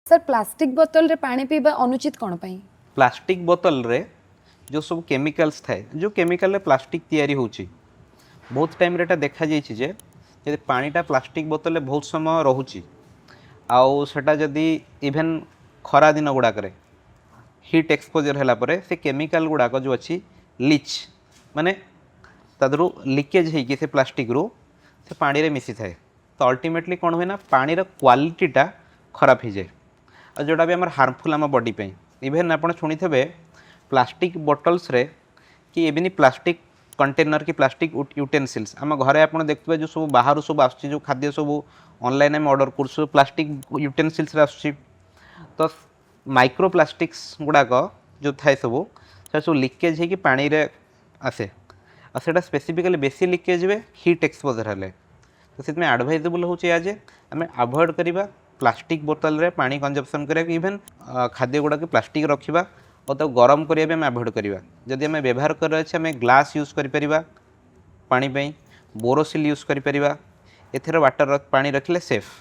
Sir plastic बोतल रे पानी पीबा अनुचित कौन पाई? प्लास्टिक बोतल रे जो सब केमिकल्स थाए जो केमिकल रे प्लास्टिक तैयारी होची बहुत टाइम रे देखा जाइए जे यदि पानीटा प्लास्टिक बोतल बहुत समय रोची आउ सेटा जदि इभेन खरा दिन गुड़ाक हिट एक्सपोजर है से केमिकल गुड़ाक जो अच्छी लीच माने तादरू लीकेज होगी से प्लास्टिक रू से पानी रे मिसी थाए तो अल्टीमेटली कौन हुए ना पानी क्वालिटीटा खराब हो जाए और जोटा भी आम हार्मफुल आम बॉडी पे इभेन आप शुणी थे प्लास्टिक बॉटल्स रे कि एवं प्लास्टिक कंटेनर कि प्लास्टिक यूटेनसिल्स आम घरे आप देखते जो सब बाहर सब आस खाद्य सब ऑनलाइन आम ऑर्डर कर प्लास्टिक यूटेनसिल्स आस तो माइक्रो प्लास्टिक्स गुड़ाक जो थाए सब लीकेज हो पानी रे आसे और सेटा स्पेसिफिकली बेसी लीकेज हुए हिट एक्सपोजर है तो से एडभाइजेबल होचे आज आम अवॉइड करवा प्लास्टिक बोतल रे पानी कंजप्शन करा इभेन खाद्य गुड़ाक प्लास्टिक रखा और तो गरम करिया भी आम अवॉइड करवा जदि आम व्यवहार कर ग्लास यूज करिपरिबा पानी पई बोरोसिल यूज करिपरिबा एथेर वाटर पानी रखिले सेफ।